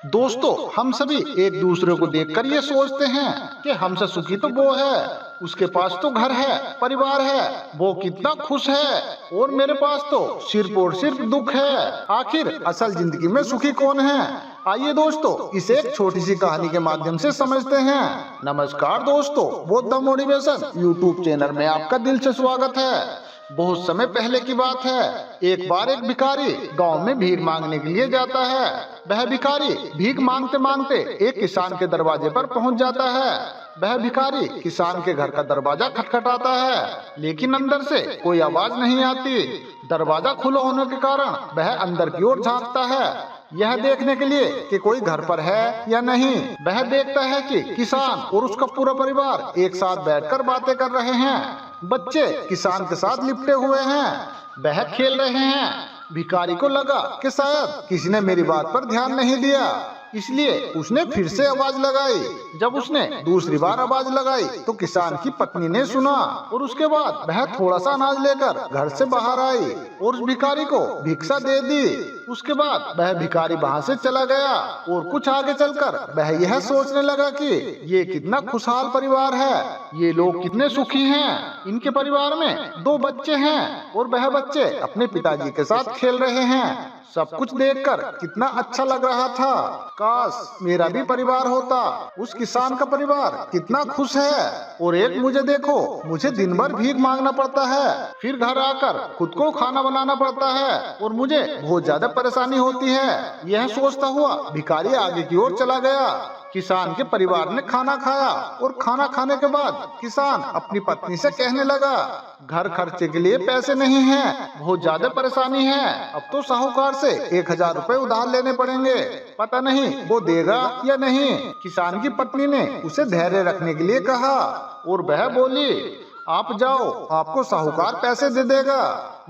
दोस्तों, हम सभी एक दूसरे को देखकर ये सोचते हैं कि हमसे सुखी तो वो है, उसके पास तो घर है, परिवार है, वो कितना खुश है, और मेरे पास तो सिर्फ और सिर्फ दुख है। आखिर असल जिंदगी में सुखी कौन है? आइए दोस्तों, इसे एक छोटी सी कहानी के माध्यम से समझते हैं। नमस्कार दोस्तों, बौद्ध मोटिवेशन यूट्यूब चैनल में आपका दिल से स्वागत है। बहुत समय पहले की बात है। एक बार एक भिखारी गांव में भीख मांगने के लिए जाता है। वह भिखारी भीख मांगते मांगते एक किसान के दरवाजे पर पहुंच जाता है। वह भिखारी किसान के घर का दरवाजा खटखटाता है, लेकिन अंदर से कोई आवाज नहीं आती। दरवाजा खुला होने के कारण वह अंदर की ओर झांकता है, यह देखने के लिए कि कोई घर पर है या नहीं। वह देखता है कि किसान और उसका पूरा परिवार एक साथ बैठकर बातें कर रहे हैं। बच्चे किसान के साथ लिपटे हुए हैं, वह खेल रहे हैं। भिखारी को लगा कि शायद किसी ने मेरी बात पर ध्यान नहीं दिया, इसलिए उसने फिर से आवाज लगाई। जब उसने दूसरी बार आवाज लगाई तो किसान की पत्नी ने सुना, और उसके बाद वह थोड़ा सा अनाज लेकर घर से बाहर आई और उस भिखारी को भिक्षा दे दी। उसके बाद वह भिखारी वहां से चला गया, और कुछ आगे चलकर वह यह सोचने लगा कि ये कितना खुशहाल परिवार है, ये लोग कितने सुखी हैं। इनके परिवार में 2 बच्चे हैं और वह बच्चे अपने पिताजी के साथ खेल रहे हैं। सब कुछ देखकर कितना अच्छा लग रहा था। काश मेरा भी परिवार होता। उस किसान का परिवार कितना खुश है। और एक मुझे देखो, मुझे दिन भर भीख मांगना पड़ता है, फिर घर आकर खुद को खाना बनाना पड़ता है, और मुझे बहुत ज्यादा परेशानी होती है। यह सोचता हुआ भिखारी आगे की ओर चला गया। किसान के परिवार ने खाना खाया, और खाना खाने के बाद किसान अपनी पत्नी से कहने लगा, घर खर्चे के लिए पैसे नहीं हैं, बहुत ज्यादा परेशानी है। अब तो साहूकार से 1000 रुपए उधार लेने पड़ेंगे, पता नहीं वो देगा या नहीं। किसान की पत्नी ने उसे धैर्य रखने के लिए कहा, और वह बोली, आप जाओ, आपको साहूकार पैसे दे देगा।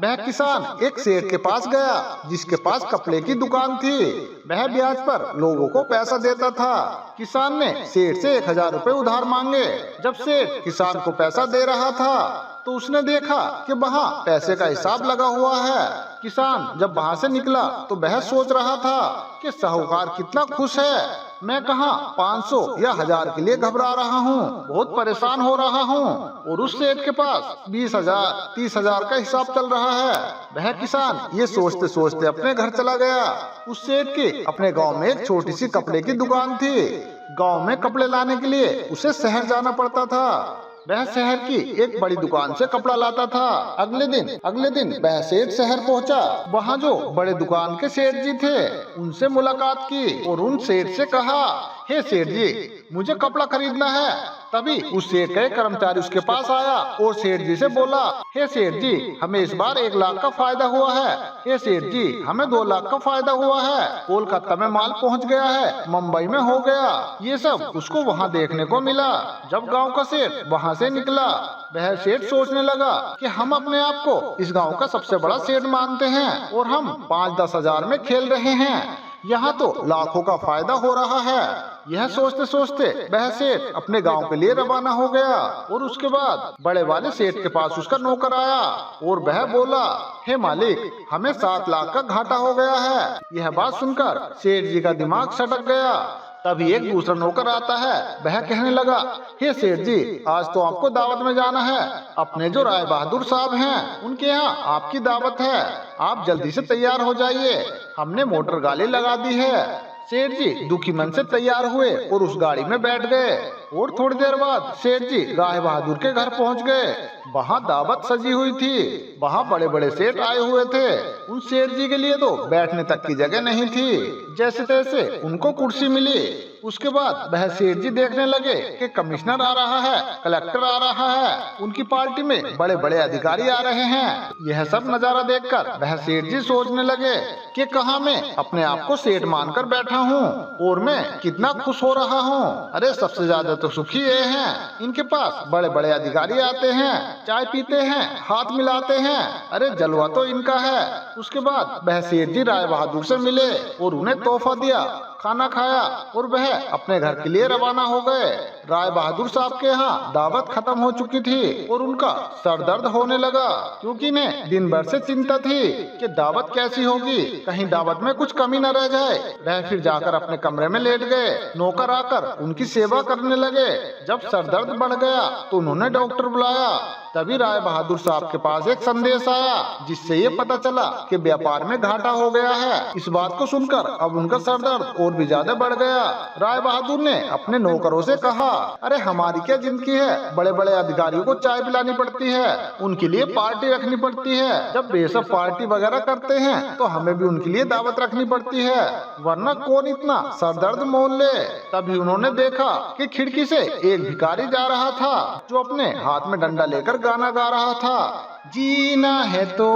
वह किसान एक सेठ के पास गया, जिसके पास कपड़े की दुकान थी। वह ब्याज पर लोगों को पैसा देता था। किसान ने सेठ से 1000 रुपए उधार मांगे। जब सेठ किसान को पैसा दे रहा था तो उसने देखा कि वहाँ पैसे का हिसाब लगा हुआ है। किसान जब वहाँ से निकला तो वह सोच रहा था कि साहूकार कितना खुश है, मैं कहाँ 500 या 1000 के लिए घबरा रहा हूँ, बहुत परेशान हो रहा हूँ, और उस सेठ के पास 20,000 30,000 का हिसाब चल रहा है। वह किसान ये सोचते सोचते अपने घर चला गया। उस सेठ की अपने गांव में एक छोटी सी कपड़े की दुकान थी। गांव में कपड़े लाने के लिए उसे शहर जाना पड़ता था। वह शहर की एक बड़ी दुकान से कपड़ा लाता था। अगले दिन वह सेठ शहर पहुंचा। वहाँ जो बड़े दुकान के सेठ जी थे, उनसे मुलाकात की और उन सेठ से कहा, हे सेठ जी, मुझे कपड़ा खरीदना है। तभी उस सेठ का एक कर्मचारी उसके पास आया और सेठ जी से बोला, हे सेठ जी, हमें इस बार 1 लाख का फायदा हुआ है। हे सेठ जी, हमें 2 लाख का फायदा हुआ है। कोलकाता में माल पहुंच गया है, मुंबई में हो गया। ये सब उसको वहाँ देखने को मिला। जब गांव का सेठ वहाँ से निकला, वह सेठ सोचने लगा कि हम अपने आप को इस गांव का सबसे बड़ा सेठ मानते हैं, और हम 5-10 हजार में खेल रहे हैं, यहाँ तो लाखों का फायदा हो रहा है। यह सोचते सोचते वह सेठ अपने गांव के लिए रवाना हो गया, और उसके बाद बड़े वाले सेठ के पास उसका नौकर आया और वह बोला, हे मालिक, हमें 7 लाख का घाटा हो गया है। यह बात सुनकर सेठ जी का दिमाग सटक गया। तभी एक दूसरा नौकर आता है। वह कहने लगा, हे सेठ जी, आज तो आपको दावत में जाना है। अपने जो राय बहादुर साहब हैं, उनके यहाँ आपकी दावत है, आप जल्दी से तैयार हो जाइए, हमने मोटर गाड़ी लगा दी है। सेठ जी दुखी मन से तैयार हुए और उस गाड़ी में बैठ गए, और थोड़ी देर बाद सेठ जी राय बहादुर के घर पहुंच गए। वहाँ दावत सजी हुई थी। वहाँ बड़े बड़े सेठ आए हुए थे। उन सेठ जी के लिए तो बैठने तक की जगह नहीं थी। जैसे तैसे उनको कुर्सी मिली। उसके बाद वह सेठ जी देखने लगे कि कमिश्नर आ रहा है, कलेक्टर आ रहा है, उनकी पार्टी में बड़े बड़े अधिकारी आ रहे हैं। यह सब नजारा देखकर वह सेठ जी सोचने लगे कि कहाँ मैं अपने आप को सेठ मानकर बैठा हूँ, और मैं कितना खुश हो रहा हूँ। अरे सबसे ज्यादा तो सुखी ये हैं, इनके पास बड़े बड़े अधिकारी आते हैं, चाय पीते हैं, हाथ मिलाते हैं, अरे जलवा तो इनका है। उसके बाद वह सेठ जी राय बहादुर से मिले और उन्हें तोहफा दिया। खाना खाया और वह अपने घर के लिए रवाना हो गए। राय बहादुर साहब के यहाँ दावत खत्म हो चुकी थी और उनका सर दर्द होने लगा, क्योंकि इन्हें दिन भर से चिंता थी कि दावत कैसी होगी, कहीं दावत में कुछ कमी न रह जाए। वह फिर जाकर अपने कमरे में लेट गए। नौकर आकर उनकी सेवा करने लगे। जब सर दर्द बढ़ गया तो उन्होंने डॉक्टर बुलाया। तभी राय बहादुर साहब के पास एक संदेश आया, जिससे ये पता चला कि व्यापार में घाटा हो गया है। इस बात को सुनकर अब उनका सर दर्द और भी ज्यादा बढ़ गया। राय बहादुर ने अपने नौकरों से कहा, अरे हमारी क्या जिंदगी है, बड़े बड़े अधिकारियों को चाय पिलानी पड़ती है, उनके लिए पार्टी रखनी पड़ती है। जब वे सब पार्टी वगैरह करते हैं तो हमें भी उनके लिए दावत रखनी पड़ती है, वरना कौन इतना सर दर्द मोल ले। तभी उन्होंने देखा कि खिड़की से एक भिखारी जा रहा था, जो अपने हाथ में डंडा लेकर गाना गा रहा था। जीना है तो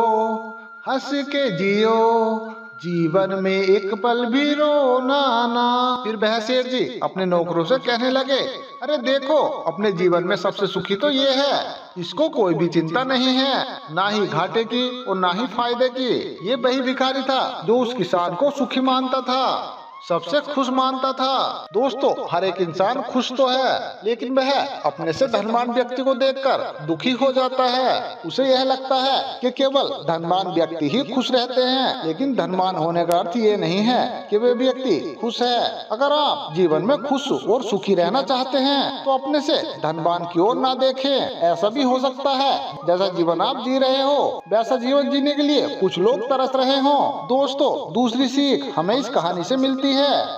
हंस के जियो, जीवन में एक पल भी रोना ना। फिर वह सेठ जी अपने नौकरों से कहने लगे, अरे देखो, अपने जीवन में सबसे सुखी तो ये है, इसको कोई भी चिंता नहीं है, ना ही घाटे की और ना ही फायदे की। ये वही भिखारी था जो उस किसान को सुखी मानता था, सबसे खुश मानता था। दोस्तों, हर एक इंसान खुश तो है, लेकिन वह अपने से धनवान व्यक्ति को देखकर दुखी हो जाता है। उसे यह लगता है कि केवल धनवान व्यक्ति ही खुश रहते हैं, लेकिन धनवान होने का अर्थ ये नहीं है कि वे व्यक्ति खुश है। अगर आप जीवन में खुश और सुखी रहना चाहते हैं तो अपने से धनवान की ओर ना देखें। ऐसा भी हो सकता है जैसा जीवन आप जी रहे हो वैसा जीवन जीने के लिए कुछ लोग तरस रहे हो। दोस्तों, दूसरी सीख हमें इस कहानी से मिलती है।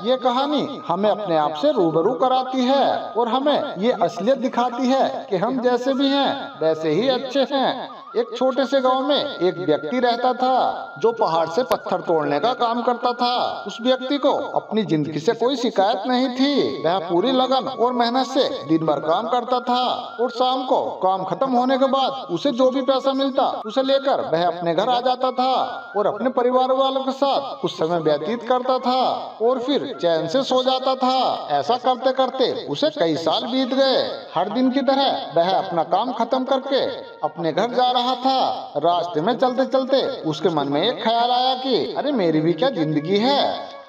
ये कहानी हमें अपने आप से रूबरू कराती है और हमें ये असलियत दिखाती है कि हम जैसे भी हैं वैसे ही अच्छे हैं। एक छोटे से गांव में एक व्यक्ति रहता था जो पहाड़ से पत्थर तोड़ने का काम करता था। उस व्यक्ति को अपनी जिंदगी से कोई शिकायत नहीं थी। वह पूरी लगन और मेहनत से दिन भर काम करता था और शाम को काम खत्म होने के बाद उसे जो भी पैसा मिलता उसे लेकर वह अपने घर आ जाता था और अपने परिवार वालों के साथ कुछ समय व्यतीत करता था और फिर चैन से सो जाता था। ऐसा करते करते उसे कई साल बीत गए। हर दिन की तरह वह अपना काम खत्म करके अपने घर जा रहा था। रास्ते में चलते चलते उसके मन में एक ख्याल आया कि अरे मेरी भी क्या जिंदगी है,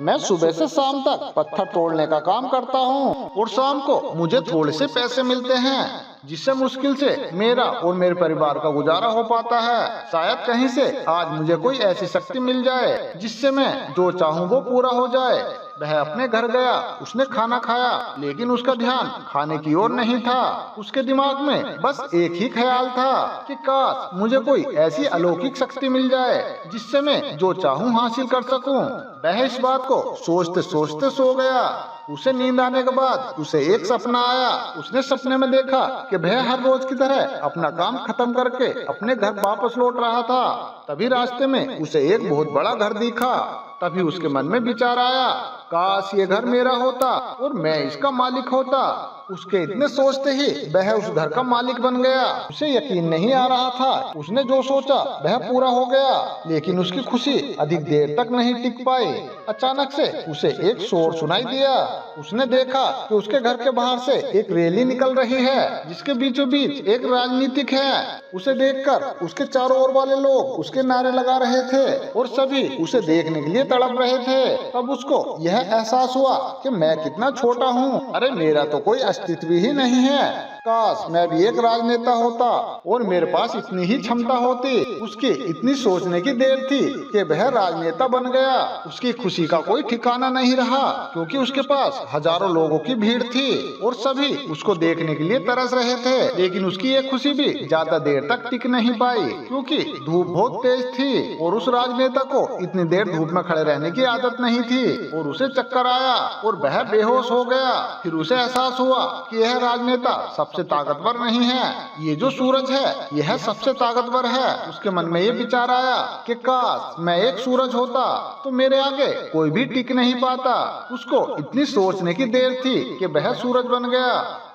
मैं सुबह से शाम तक पत्थर तोड़ने का काम करता हूँ और शाम को मुझे थोड़े से पैसे मिलते हैं, जिससे मुश्किल से मेरा और मेरे परिवार का गुजारा हो पाता है। शायद कहीं से आज मुझे कोई ऐसी शक्ति मिल जाए जिससे मैं जो चाहूँ वो पूरा हो जाए। वह अपने घर गया, उसने खाना खाया, लेकिन उसका ध्यान खाने की ओर नहीं था। उसके दिमाग में बस एक ही ख्याल था कि काश मुझे कोई ऐसी अलौकिक शक्ति मिल जाए जिससे मैं जो चाहूँ हासिल कर सकूं। वह इस बात को सोचते सोचते सो गया। उसे नींद आने के बाद उसे एक सपना आया। उसने सपने में देखा कि वह हर रोज की तरह अपना काम खत्म करके अपने घर वापस लौट रहा था। तभी रास्ते में उसे एक बहुत बड़ा घर दिखा। तभी उसके मन में विचार आया, काश ये घर मेरा होता और मैं इसका मालिक होता। उसके इतने सोचते ही वह उस घर का मालिक बन गया। उसे यकीन नहीं आ रहा था, उसने जो सोचा वह पूरा हो गया, लेकिन उसकी खुशी अधिक देर तक नहीं टिक पाई। अचानक से उसे एक शोर सुनाई दिया। उसने देखा कि उसके घर के बाहर से एक रैली निकल रही है, जिसके बीचों बीच एक राजनीतिक है। उसे देखकर उसके चारों ओर वाले लोग उसके नारे लगा रहे थे और सभी उसे देखने के लिए तड़प रहे थे। तब उसको यह एहसास हुआ कि मैं कितना छोटा हूँ, अरे मेरा तो कोई अस्तित्व ही नहीं है। काश मैं भी एक राजनेता होता और मेरे पास इतनी ही क्षमता होती। उसकी इतनी सोचने की देर थी कि वह राजनेता बन गया। उसकी खुशी का कोई ठिकाना नहीं रहा, क्योंकि उसके पास हजारों लोगों की भीड़ थी और सभी उसको देखने के लिए तरस रहे थे। लेकिन उसकी ये खुशी भी ज्यादा देर तक टिक नहीं पाई, क्योंकि धूप बहुत तेज थी और उस राजनेता को इतनी देर धूप में खड़े रहने की आदत नहीं थी और उसे चक्कर आया और वह बेहोश हो गया। फिर उसे एहसास हुआ कि यह राजनेता सबसे ताकतवर नहीं है, ये जो सूरज है यह सबसे ताकतवर है। उसके मन में ये विचार आया कि काश मैं एक सूरज होता तो मेरे आगे कोई भी टिक नहीं पाता। उसको इतनी सोचने की देर थी कि वह सूरज बन गया।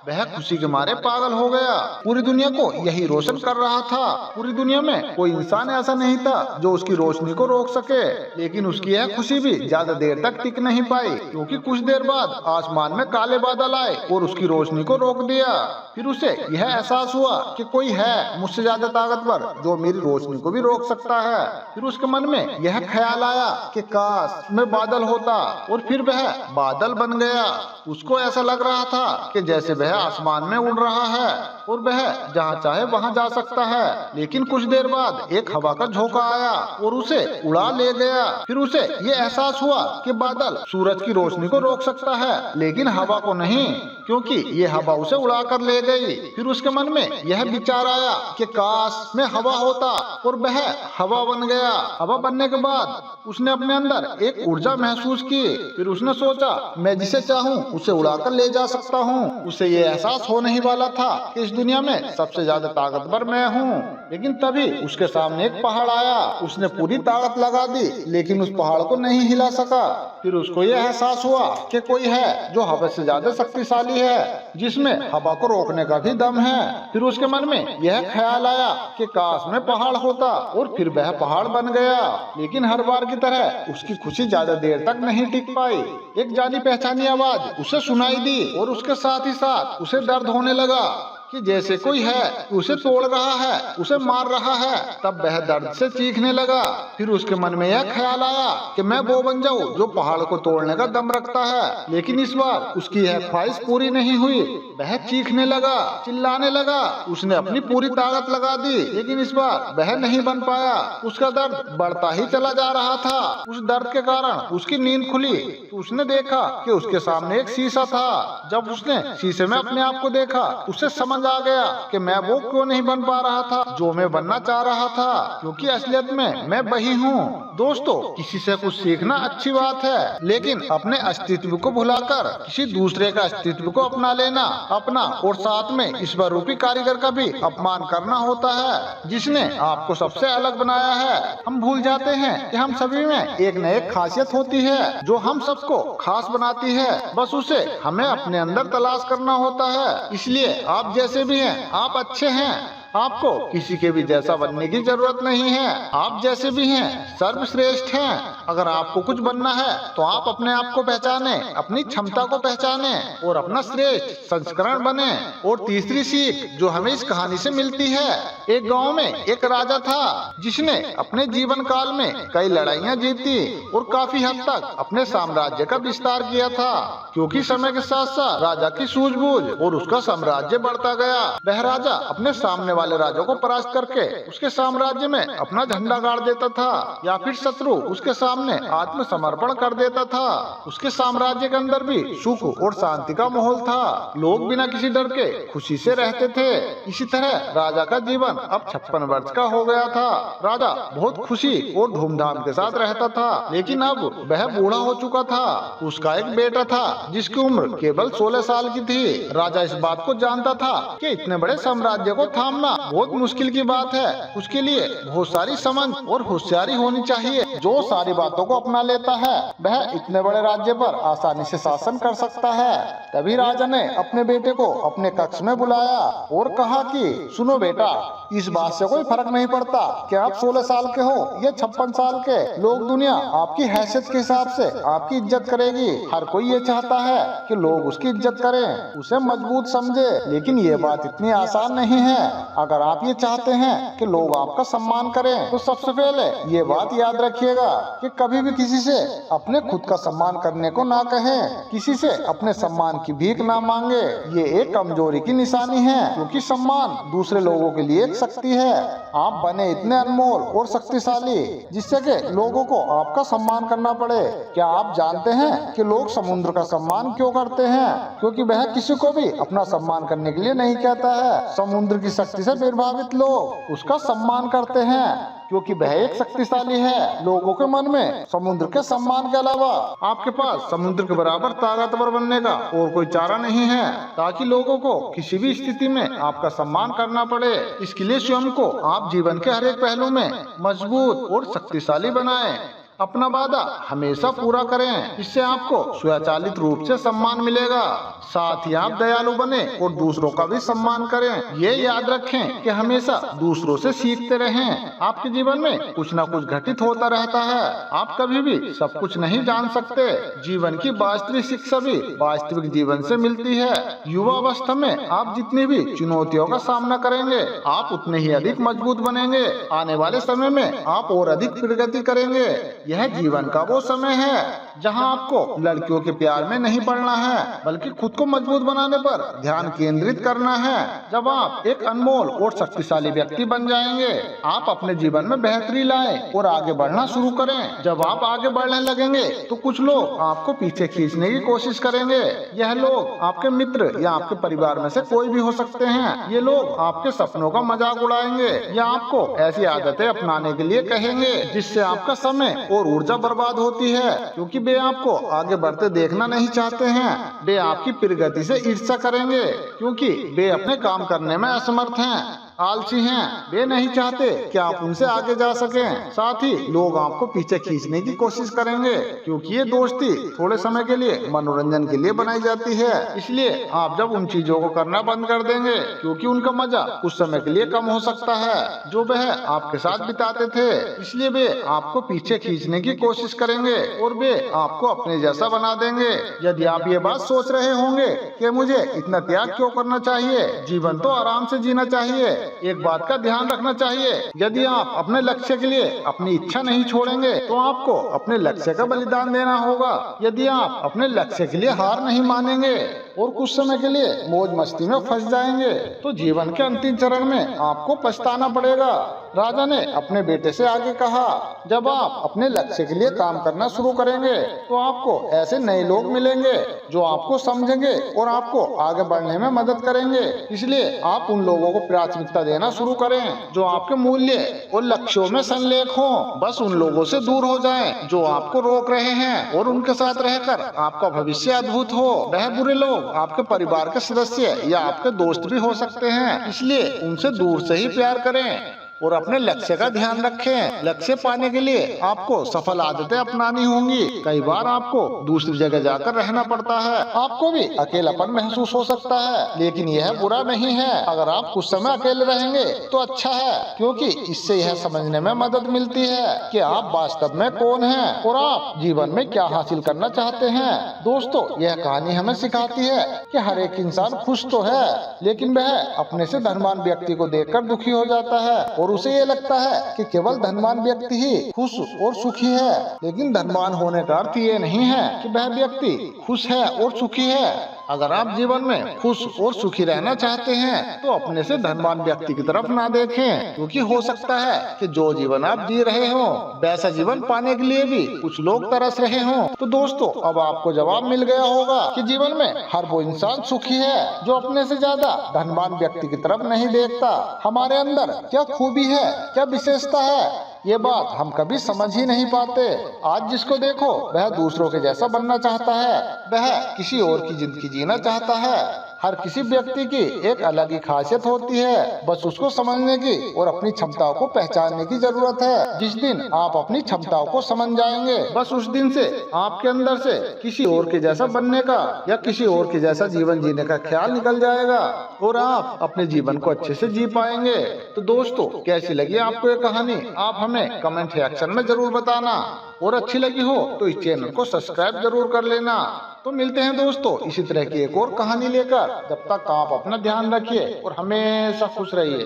वह खुशी के मारे पागल हो गया। पूरी दुनिया को यही रोशन कर रहा था। पूरी दुनिया में कोई इंसान ऐसा नहीं था जो उसकी रोशनी को रोक सके। लेकिन उसकी यह खुशी भी ज्यादा देर तक टिक नहीं पाई, क्योंकि कुछ देर बाद आसमान में काले बादल आए और उसकी रोशनी को रोक दिया। फिर उसे यह एहसास हुआ कि कोई है मुझसे ज्यादा ताकतवर जो मेरी रोशनी को भी रोक सकता है। फिर उसके मन में यह ख्याल आया कि काश मैं बादल होता, और फिर वह बादल बन गया। उसको ऐसा लग रहा था कि जैसे वह आसमान में उड़ रहा है और वह जहाँ चाहे वहाँ जा सकता है। लेकिन कुछ देर बाद एक हवा का झोंका आया और उसे उड़ा ले गया। फिर उसे ये एहसास हुआ कि बादल सूरज की रोशनी को रोक सकता है, लेकिन हवा को नहीं, क्योंकि ये हवा उसे उड़ा कर ले गई। फिर उसके मन में यह विचार आया कि काश मैं हवा होता, और वह हवा बन गया। हवा बनने के बाद उसने अपने अंदर एक ऊर्जा महसूस की। फिर उसने सोचा मैं जिसे चाहूँ उसे उड़ाकर ले जा सकता हूँ। उसे ये एहसास होने ही वाला था कि इस दुनिया में सबसे ज्यादा ताकतवर मैं हूँ। लेकिन तभी उसके सामने एक पहाड़ आया। उसने पूरी ताकत लगा दी, लेकिन उस पहाड़ को नहीं हिला सका। फिर उसको यह एहसास हुआ कि कोई है जो हवा से ज्यादा शक्तिशाली है, जिसमें हवा को रोकने का भी दम है। फिर उसके मन में यह ख्याल आया कि काश मैं पहाड़ होता, और फिर वह पहाड़ बन गया। लेकिन हर बार की तरह उसकी खुशी ज्यादा देर तक नहीं टिक पाई। एक जानी पहचानी आवाज उसे सुनाई दी, और उसके साथ ही साथ उसे दर्द होने लगा कि जैसे कोई है उसे तोड़ रहा है, उसे मार रहा है। तब वह दर्द से चीखने लगा। फिर उसके मन में यह ख्याल आया कि मैं वो बन जाऊं जो पहाड़ को तोड़ने का दम रखता है। लेकिन इस बार उसकी यह ख्वाहिश पूरी नहीं हुई। वह चीखने लगा, चिल्लाने लगा। उसने अपनी पूरी ताकत लगा दी, लेकिन इस बार वह नहीं बन पाया। उसका दर्द बढ़ता ही चला जा रहा था। उस दर्द के कारण उसकी नींद खुली तो उसने देखा कि उसके सामने एक शीशा था। जब उसने शीशे में अपने आप को देखा, उसे समझ आ गया कि मैं वो क्यों नहीं बन पा रहा था जो मैं बनना चाह रहा था, क्योंकि असलियत में मैं वही हूँ। दोस्तों, किसी से कुछ सीखना अच्छी बात है, लेकिन अपने अस्तित्व को भुलाकर किसी दूसरे का अस्तित्व को अपना लेना अपना और साथ में ईश्वर रूपी कारीगर का भी अपमान करना होता है, जिसने आपको सबसे अलग बनाया है। हम भूल जाते हैं कि हम सभी में एक न एक खासियत होती है जो हम सबको खास बनाती है। बस उसे हमें अपने अंदर तलाश करना होता है। इसलिए आप जैसे भी हैं, आप अच्छे हैं। आपको किसी के भी जैसा बनने की जरूरत नहीं है। आप जैसे भी हैं सर्वश्रेष्ठ हैं। अगर आपको कुछ बनना है तो आप अपने आप को पहचाने, अपनी क्षमता को पहचाने और अपना श्रेष्ठ संस्करण बने। और तीसरी सीख जो हमें इस कहानी से मिलती है, एक गांव में एक राजा था जिसने अपने जीवन काल में कई लड़ाइयाँ जीती और काफी हद तक अपने साम्राज्य का विस्तार किया था, क्योंकि समय के साथ साथ राजा की सूझबूझ और उसका साम्राज्य बढ़ता गया। वह राजा अपने सामने वाले राजा को परास्त करके उसके साम्राज्य में अपना झंडा गाड़ देता था, या फिर शत्रु उसके सामने आत्मसमर्पण कर देता था। उसके साम्राज्य के अंदर भी सुख और शांति का माहौल था। लोग बिना किसी डर के खुशी से रहते थे। इसी तरह राजा का जीवन अब 56 वर्ष का हो गया था। राजा बहुत खुशी और धूमधाम के साथ रहता था, लेकिन अब वह बूढ़ा हो चुका था। उसका एक बेटा था जिसकी उम्र केवल 16 साल की थी। राजा इस बात को जानता था कि इतने बड़े साम्राज्य को थामना बहुत मुश्किल की बात है। उसके लिए बहुत सारी समझ और होशियारी होनी चाहिए। जो सारी बातों को अपना लेता है वह इतने बड़े राज्य पर आसानी से शासन कर सकता है। तभी राजा ने अपने बेटे को अपने कक्ष में बुलाया और कहा कि सुनो बेटा, इस बात से कोई फर्क नहीं पड़ता कि आप 16 साल के हो या 56 साल के। लोग दुनिया आपकी हैसियत के हिसाब से आपकी इज्जत करेगी। हर कोई ये चाहता है कि लोग उसकी इज्जत करें, उसे मजबूत समझे। लेकिन ये बात इतनी आसान नहीं है। अगर आप ये चाहते हैं कि लोग आपका सम्मान करें तो सबसे पहले ये बात याद रखिएगा कि कभी भी किसी से अपने खुद का सम्मान करने को ना कहें। किसी से अपने सम्मान की भीख ना मांगे। ये एक कमजोरी की निशानी है, क्योंकि सम्मान दूसरे लोगों के लिए एक शक्ति है। आप बने इतने अनमोल और शक्तिशाली जिससे कि लोगों को आपका सम्मान करना पड़े। क्या आप जानते हैं कि लोग समुद्र का सम्मान क्यों करते हैं? क्योंकि वह किसी को भी अपना सम्मान करने के लिए नहीं कहता है। समुद्र की शक्ति से प्रभावित लोग उसका सम्मान करते हैं, क्योंकि वह एक शक्तिशाली है। लोगों के मन में समुद्र के सम्मान के अलावा आपके पास समुद्र के बराबर ताकतवर बनने का और कोई चारा नहीं है, ताकि लोगों को किसी भी स्थिति में आपका सम्मान करना पड़े। इसके लिए स्वयं को आप जीवन के हर एक पहलू में मजबूत और शक्तिशाली बनाएं। अपना वादा हमेशा पूरा करें, इससे आपको स्वचालित रूप से सम्मान मिलेगा। साथ ही आप दयालु बने और दूसरों का भी सम्मान करें। ये याद रखें कि हमेशा दूसरों से सीखते रहें। आपके जीवन में कुछ न कुछ घटित होता रहता है, आप कभी भी सब कुछ नहीं जान सकते। जीवन की वास्तविक शिक्षा भी वास्तविक जीवन से मिलती है। युवा अवस्था में आप जितनी भी चुनौतियों का सामना करेंगे, आप उतने ही अधिक मजबूत बनेंगे। आने वाले समय में आप और अधिक प्रगति करेंगे। यह जीवन का वो समय है जहां आपको लड़कियों के प्यार में नहीं पड़ना है, बल्कि खुद को मजबूत बनाने पर ध्यान केंद्रित करना है। जब आप एक अनमोल और शक्तिशाली व्यक्ति बन जाएंगे, आप अपने जीवन में बेहतरी लाएं और आगे बढ़ना शुरू करें। जब आप आगे बढ़ने लगेंगे तो कुछ लोग आपको पीछे खींचने की कोशिश करेंगे। यह लोग आपके मित्र या आपके परिवार में से कोई भी हो सकते हैं। ये लोग आपके सपनों का मजाक उड़ाएंगे या आपको ऐसी आदतें अपनाने के लिए कहेंगे जिससे आपका समय और ऊर्जा बर्बाद होती है, क्योंकि वे आपको आगे बढ़ते देखना नहीं चाहते हैं। वे आपकी प्रगति से ईर्ष्या करेंगे क्योंकि वे अपने काम करने में असमर्थ हैं, आलसी हैं। वे नहीं चाहते कि आप उनसे आगे जा सकें। साथ ही लोग आपको पीछे खींचने की कोशिश करेंगे, क्योंकि ये दोस्ती थोड़े समय के लिए मनोरंजन के लिए बनाई जाती है। इसलिए आप जब उन चीजों को करना बंद कर देंगे, क्योंकि उनका मजा कुछ समय के लिए कम हो सकता है जो वह आपके साथ बिताते थे, इसलिए वे आपको पीछे खींचने की कोशिश करेंगे और वे आपको अपने जैसा बना देंगे। यदि आप ये बात सोच रहे होंगे कि मुझे इतना त्याग क्यों करना चाहिए, जीवन तो आराम से जीना चाहिए, एक बात का ध्यान रखना चाहिए, यदि आप अपने लक्ष्य के लिए अपनी इच्छा नहीं छोड़ेंगे तो आपको अपने लक्ष्य का बलिदान देना होगा। यदि आप अपने लक्ष्य के लिए हार नहीं मानेंगे और कुछ समय के लिए मौज मस्ती में फंस जाएंगे तो जीवन के अंतिम चरण में आपको पछताना पड़ेगा। राजा ने अपने बेटे से आगे कहा, जब आप अपने लक्ष्य के लिए काम करना शुरू करेंगे तो आपको ऐसे नए लोग मिलेंगे जो आपको समझेंगे और आपको आगे बढ़ने में मदद करेंगे। इसलिए आप उन लोगों को प्राथमिकता देना शुरू करें जो आपके मूल्य और लक्ष्यों में संलेख हों। बस उन लोगों से दूर हो जाएं जो आपको रोक रहे हैं और उनके साथ रहकर आपका भविष्य अद्भुत हो। वह बुरे लोग आपके परिवार के सदस्य या आपके दोस्त भी हो सकते हैं, इसलिए उनसे दूर से ही प्यार करें और अपने लक्ष्य का ध्यान रखें। लक्ष्य पाने के लिए आपको सफल आदतें अपनानी होंगी। कई बार आपको दूसरी जगह जाकर रहना पड़ता है, आपको भी अकेलापन महसूस हो सकता है, लेकिन यह बुरा नहीं है। अगर आप कुछ समय अकेले रहेंगे तो अच्छा है, क्योंकि इससे यह समझने में मदद मिलती है कि आप वास्तव में कौन हैं और आप जीवन में क्या हासिल करना चाहते हैं। दोस्तों, यह कहानी हमें सिखाती है कि हर एक इंसान खुश तो है, लेकिन वह अपने से धनवान व्यक्ति को देखकर दुखी हो जाता है और उसे ये लगता है कि केवल धनवान व्यक्ति ही खुश और सुखी है। लेकिन धनवान होने का अर्थ ये नहीं है कि वह व्यक्ति खुश है और सुखी है। अगर आप जीवन में खुश और सुखी रहना चाहते हैं तो अपने से धनवान व्यक्ति की तरफ ना देखें, क्योंकि हो सकता है कि जो जीवन आप जी रहे हो वैसा जीवन पाने के लिए भी कुछ लोग तरस रहे हों। तो दोस्तों, अब आपको जवाब मिल गया होगा कि जीवन में हर वो इंसान सुखी है जो अपने से ज्यादा धनवान व्यक्ति की तरफ नहीं देखता। हमारे अंदर क्या खूबी है, क्या विशेषता है, ये बात हम कभी समझ ही नहीं पाते। आज जिसको देखो वह दूसरों के जैसा बनना चाहता है, वह किसी और की जिंदगी जीना चाहता है। हर किसी व्यक्ति की एक अलग ही खासियत होती है, बस उसको समझने की और अपनी क्षमताओं को पहचानने की जरूरत है। जिस दिन आप अपनी क्षमताओं को समझ जाएंगे, बस उस दिन से आपके अंदर से किसी और के जैसा बनने का या किसी और के जैसा जीवन जीने का ख्याल निकल जाएगा और आप अपने जीवन को अच्छे से जी पाएंगे। तो दोस्तों, कैसी लगी आपको ये कहानी, आप हमें कमेंट सेक्शन में जरूर बताना, और अच्छी लगी हो तो इस चैनल को सब्सक्राइब जरूर कर लेना। तो मिलते हैं दोस्तों इसी तरह की एक और कहानी लेकर। जब तक आप अपना ध्यान रखिए और हमेशा खुश रहिए।